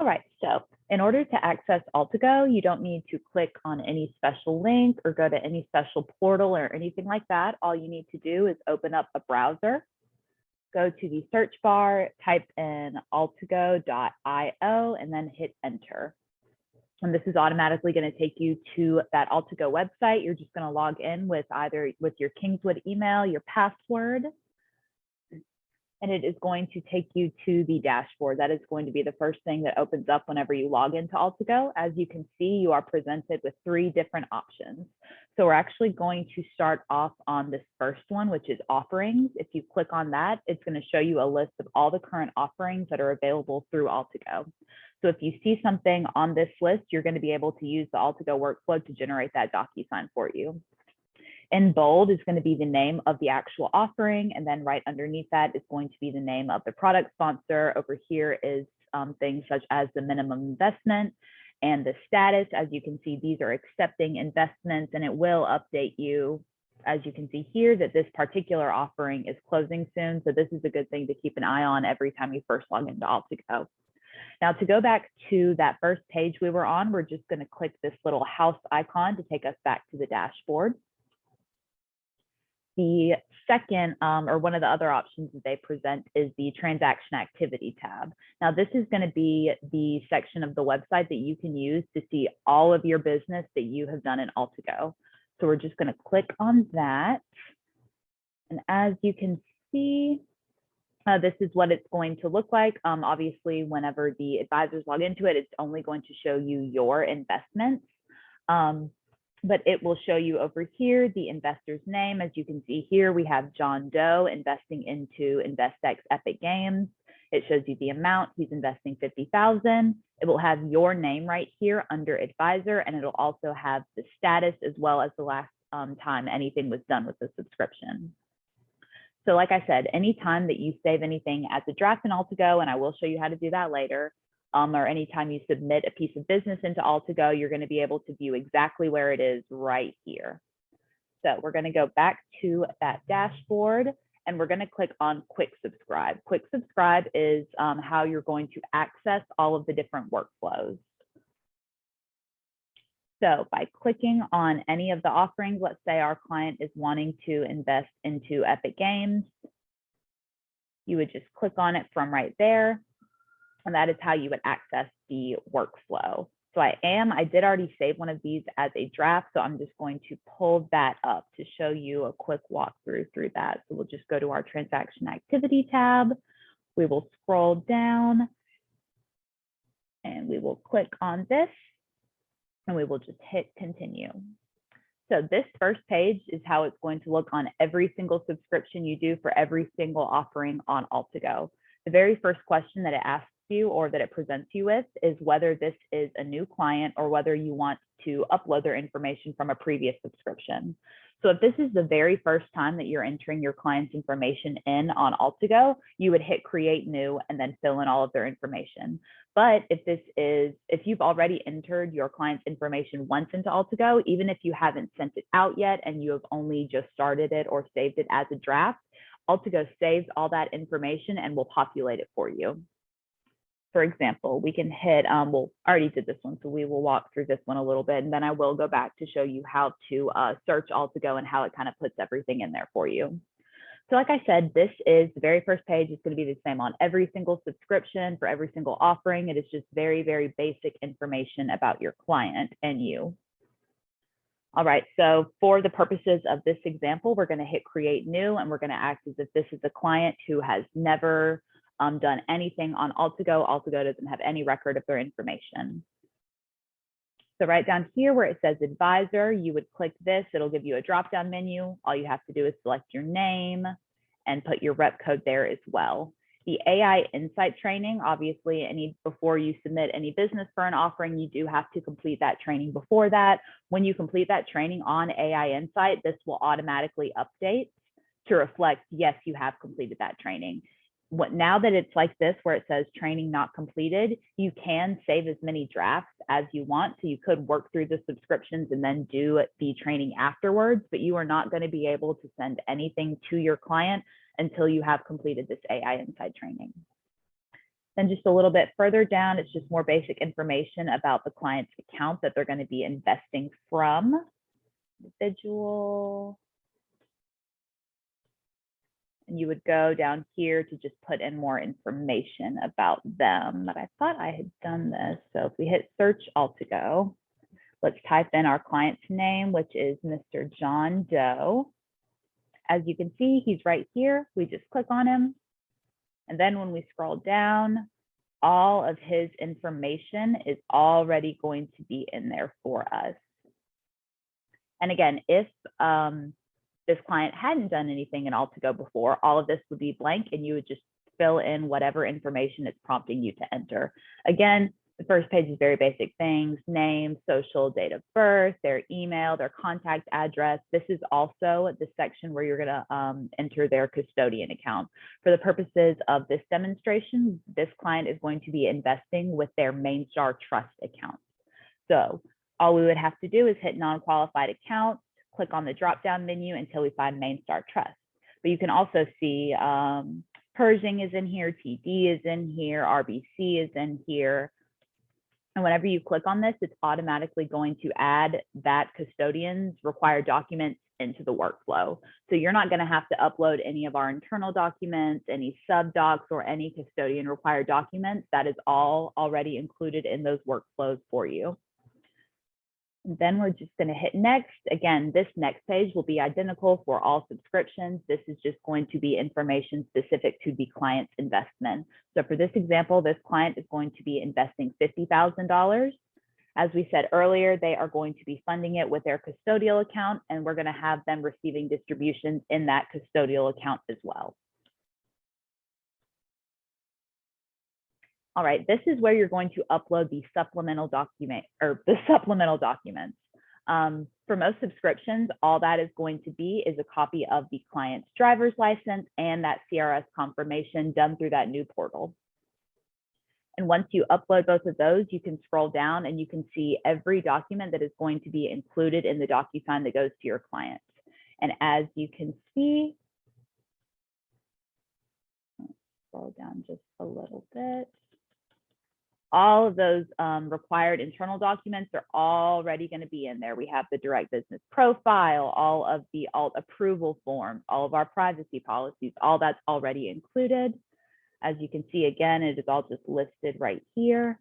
All right, so in order to access Altigo, you don't need to click on any special link or go to any special portal or anything like that. All you need to do is open up a browser, go to the search bar, type in altigo.io, and then hit enter. And this is automatically going to take you to that Altigo website. You're just going to log in with either with your Kingswood email, your password, and it is going to take you to the dashboard. That is going to be the first thing that opens up whenever you log into Altigo. As you can see, you are presented with 3 different options. So we're actually going to start off on this first one, which is offerings. If you click on that, it's going to show you a list of all the current offerings that are available through Altigo. So if you see something on this list, you're going to be able to use the Altigo workflow to generate that DocuSign for you. In bold is going to be the name of the actual offering, and then right underneath that is going to be the name of the product sponsor. Over here is things such as the minimum investment and the status. As you can see, these are accepting investments, and it will update you, as you can see here, that this particular offering is closing soon. So this is a good thing to keep an eye on every time you first log into Altigo. Now, to go back to that first page we were on, we're just going to click this little house icon to take us back to the dashboard. The second, or one of the other options that they present, is the transaction activity tab. Now, this is going to be the section of the website that you can use to see all of your business that you have done in Altigo. So we're just going to click on that. And as you can see, this is what it's going to look like. Obviously, whenever the advisors log into it, it's only going to show you your investments. But it will show you over here the investor's name. As you can see here, we have John Doe investing into InvestX Epic Games. It shows you the amount. He's investing $50,000. It will have your name right here under advisor, and it'll also have the status as well as the last time anything was done with the subscription. So like I said, anytime that you save anything as a draft in Altigo, and I will show you how to do that later, or anytime you submit a piece of business into Altigo, you're going to be able to view exactly where it is right here. So we're going to go back to that dashboard, and we're going to click on Quick Subscribe. Quick Subscribe is how you're going to access all of the different workflows. So by clicking on any of the offerings, let's say our client is wanting to invest into Epic Games, you would just click on it from right there. And that is how you would access the workflow. So I did already save one of these as a draft, so I'm just going to pull that up to show you a quick walkthrough through that. So we'll just go to our transaction activity tab. We will scroll down and we will click on this and we will just hit continue. So this first page is how it's going to look on every single subscription you do for every single offering on Altigo. The very first question that it asks you or that it presents you with is whether this is a new client or whether you want to upload their information from a previous subscription. So if this is the very first time that you're entering your client's information in on Altigo, you would hit create new and then fill in all of their information. But if you've already entered your client's information once into Altigo, even if you haven't sent it out yet and you have only just started it or saved it as a draft, Altigo saves all that information and will populate it for you. For example, we can hit, well, I already did this one, so we will walk through this one a little bit, and then I will go back to show you how to search Altigo and how it kind of puts everything in there for you. So like I said, this is the very first page. It's going to be the same on every single subscription for every single offering. It is just very, very basic information about your client and you. All right, so for the purposes of this example, we're going to hit create new, and we're going to act as if this is a client who has never done anything on Altigo. Altigo doesn't have any record of their information. So right down here where it says advisor, you would click this. It'll give you a drop-down menu. All you have to do is select your name and put your rep code there as well. The AI Insight training, obviously, before you submit any business for an offering, you do have to complete that training before that. When you complete that training on AI Insight, this will automatically update to reflect, yes, you have completed that training. Now that it's like this, where it says training not completed, you can save as many drafts as you want. So you could work through the subscriptions and then do the training afterwards, but you are not going to be able to send anything to your client until you have completed this AI Insight training. Then just a little bit further down, it's just more basic information about the client's account that they're going to be investing from. Individual. And you would go down here to just put in more information about them. But I thought I had done this. So if we hit search Altigo, let's type in our client's name, which is Mr. John Doe. As you can see, he's right here. We just click on him. And then when we scroll down, all of his information is already going to be in there for us. And again, if this client hadn't done anything in Altigo before, all of this would be blank and you would just fill in whatever information it's prompting you to enter. Again, the first page is very basic things: name, social, date of birth, their email, their contact address. This is also the section where you're going to enter their custodian account. For the purposes of this demonstration, this client is going to be investing with their Mainstar Trust account. So all we would have to do is hit non-qualified accounts, click on the drop-down menu until we find Mainstar Trust. But you can also see Pershing is in here, TD is in here, RBC is in here. And whenever you click on this, it's automatically going to add that custodian's required documents into the workflow. So you're not going to have to upload any of our internal documents, any sub docs, or any custodian required documents. That is all already included in those workflows for you. And then we're just going to hit next. Again, this next page will be identical for all subscriptions. This is just going to be information specific to the client's investment. So for this example, this client is going to be investing $50,000. As we said earlier, they are going to be funding it with their custodial account, and we're going to have them receiving distributions in that custodial account as well. All right, this is where you're going to upload the supplemental document or the supplemental documents. For most subscriptions, all that is going to be is a copy of the client's driver's license and that CRS confirmation done through that new portal. And once you upload both of those, you can scroll down and you can see every document that is going to be included in the DocuSign that goes to your client. And as you can see, scroll down just a little bit. All of those required internal documents are already going to be in there. We have the direct business profile, all of the alt approval forms, all of our privacy policies, all that's already included. As you can see, again, it is all just listed right here.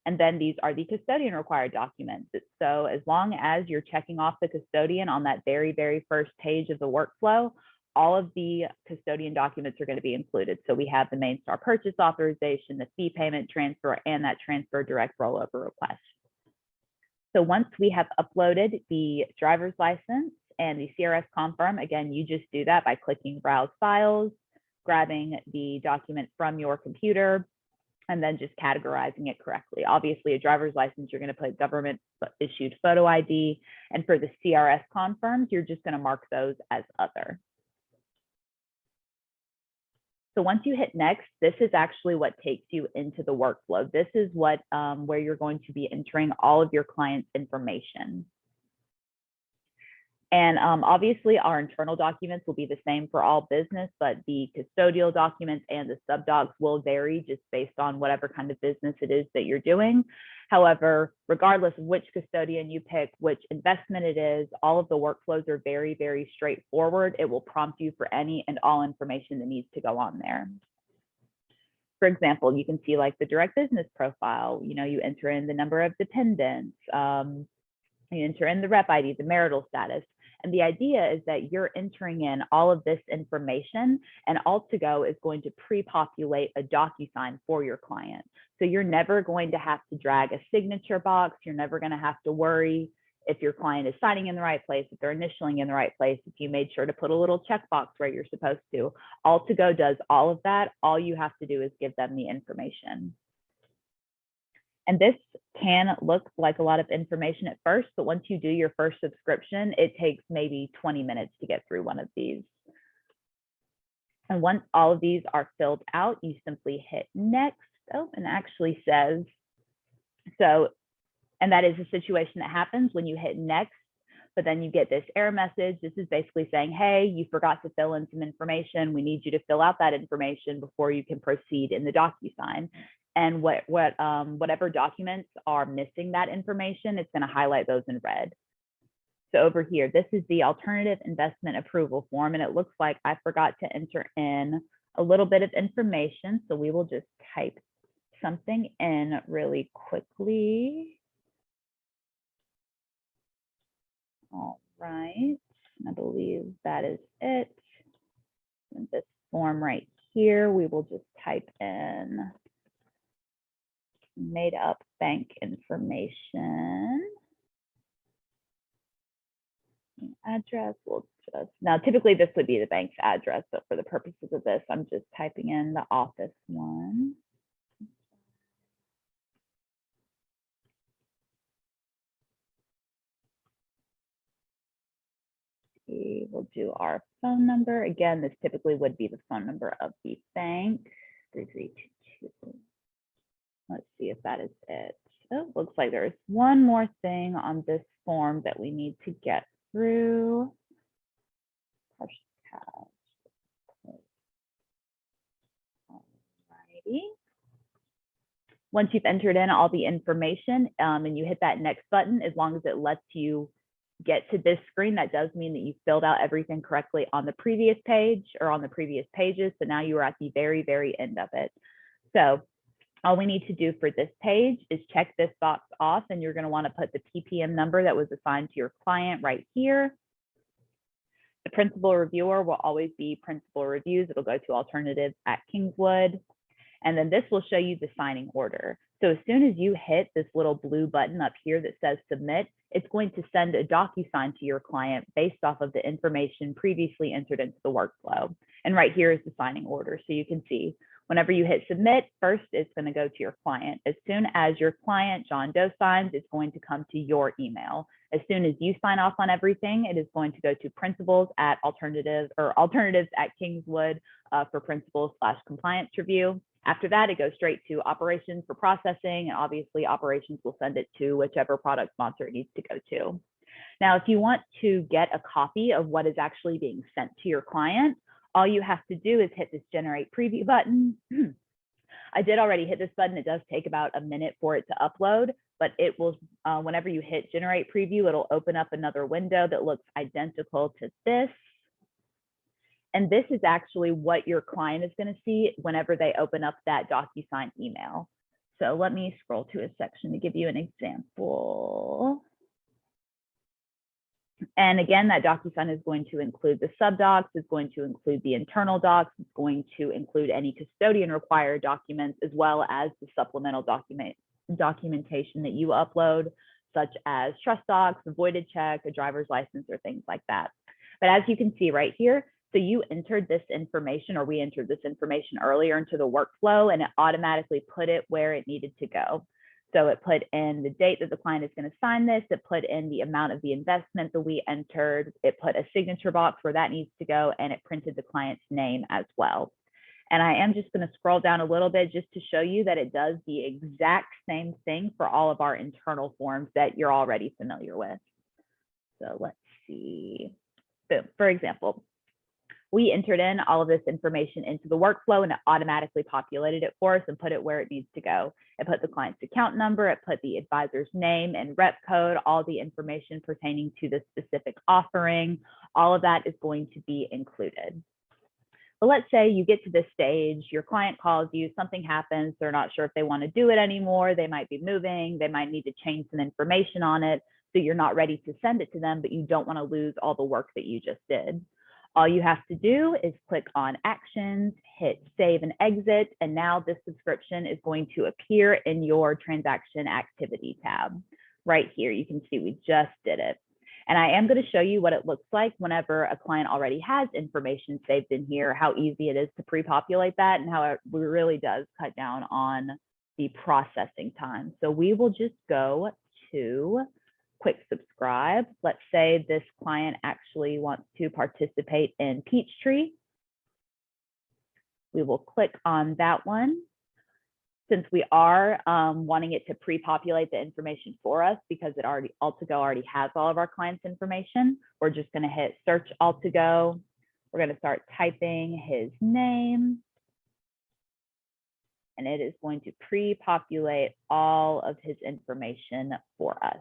And then these are the custodian required documents. So as long as you're checking off the custodian on that very, very first page of the workflow, all of the custodian documents are going to be included. So we have the Mainstar purchase authorization, the fee payment transfer, and that transfer direct rollover request. So once we have uploaded the driver's license and the CRS confirm, again, you just do that by clicking Browse Files, grabbing the document from your computer, and then just categorizing it correctly. Obviously, a driver's license, you're going to put government issued photo ID. And for the CRS confirms, you're just going to mark those as other. So once you hit next, this is actually what takes you into the workflow. This is what where you're going to be entering all of your clients' information. And obviously, our internal documents will be the same for all business, but the custodial documents and the subdocs will vary just based on whatever kind of business it is that you're doing. However, regardless of which custodian you pick, which investment it is, all of the workflows are very, very straightforward. It will prompt you for any and all information that needs to go on there. For example, you can see like the direct business profile, you enter in the number of dependents, you enter in the rep ID, the marital status. And the idea is that you're entering in all of this information, and Altigo is going to pre-populate a DocuSign for your client. So you're never going to have to drag a signature box. You're never going to have to worry if your client is signing in the right place, if they're initialing in the right place, if you made sure to put a little checkbox where you're supposed to. Altigo does all of that. All you have to do is give them the information. And this can look like a lot of information at first, but once you do your first subscription, it takes maybe 20 minutes to get through one of these. And once all of these are filled out, you simply hit next. Oh, and actually says, so, and that is a situation that happens when you hit next. but then you get this error message. This is basically saying, hey, you forgot to fill in some information. We need you to fill out that information before you can proceed in the DocuSign. And whatever documents are missing that information, it's going to highlight those in red. So over here, this is the alternative investment approval form, and it looks like I forgot to enter in a little bit of information. So we will just type something in really quickly. All right, I believe that is it. In this form right here, we will just type in made up bank information. Address, we'll just, now typically this would be the bank's address, but for the purposes of this, I'm just typing in the office one. We will do our phone number. Again, this typically would be the phone number of the bank, 3322. Let's see if that is it. Oh, looks like there's one more thing on this form that we need to get through. Alrighty. Once you've entered in all the information and you hit that next button, as long as it lets you get to this screen, that does mean that you filled out everything correctly on the previous page or on the previous pages. So now you are at the very, very end of it. So all we need to do for this page is check this box off, and you're going to want to put the PPM number that was assigned to your client right here. The principal reviewer will always be principal reviews. It'll go to alternatives at Kingswood. And then this will show you the signing order. So as soon as you hit this little blue button up here that says submit, it's going to send a DocuSign to your client based off of the information previously entered into the workflow. And right here is the signing order. So you can see whenever you hit submit, first it's going to go to your client. As soon as your client, John Doe, signs, it's going to come to your email. As soon as you sign off on everything, it is going to go to principals at alternatives at Kingswood for principals/compliance review. After that, it goes straight to operations for processing, and obviously operations will send it to whichever product sponsor it needs to go to. Now, if you want to get a copy of what is actually being sent to your client, all you have to do is hit this generate preview button. I did already hit this button. It does take about a minute for it to upload, but it will, whenever you hit generate preview, it'll open up another window that looks identical to this. And this is actually what your client is going to see whenever they open up that DocuSign email. So let me scroll to a section to give you an example. And again, that DocuSign is going to include the subdocs, it's going to include the internal docs, it's going to include any custodian required documents, as well as the supplemental documentation that you upload, such as trust docs, a voided check, a driver's license, or things like that. But as you can see right here, so you entered this information, or we entered this information earlier into the workflow, and it automatically put it where it needed to go. So it put in the date that the client is going to sign this, it put in the amount of the investment that we entered, it put a signature box where that needs to go, and it printed the client's name as well. And I am just going to scroll down a little bit just to show you that it does the exact same thing for all of our internal forms that you're already familiar with. So let's see. Boom. For example, we entered in all of this information into the workflow, and it automatically populated it for us and put it where it needs to go. It put the client's account number, it put the advisor's name and rep code, all the information pertaining to the specific offering. All of that is going to be included. But let's say you get to this stage, your client calls you, something happens, they're not sure if they want to do it anymore, they might be moving, they might need to change some information on it, so you're not ready to send it to them, but you don't want to lose all the work that you just did. All you have to do is click on actions, hit save and exit, and now this subscription is going to appear in your transaction activity tab. Right here, you can see we just did it. And I am going to show you what it looks like whenever a client already has information saved in here, how easy it is to pre-populate that, and how it really does cut down on the processing time. So we will just go to quick subscribe. Let's say this client actually wants to participate in Peachtree. We will click on that one. since we are wanting it to pre-populate the information for us because Altigo already has all of our clients' information, we're just going to hit search Altigo. We're going to start typing his name, and it is going to pre-populate all of his information for us.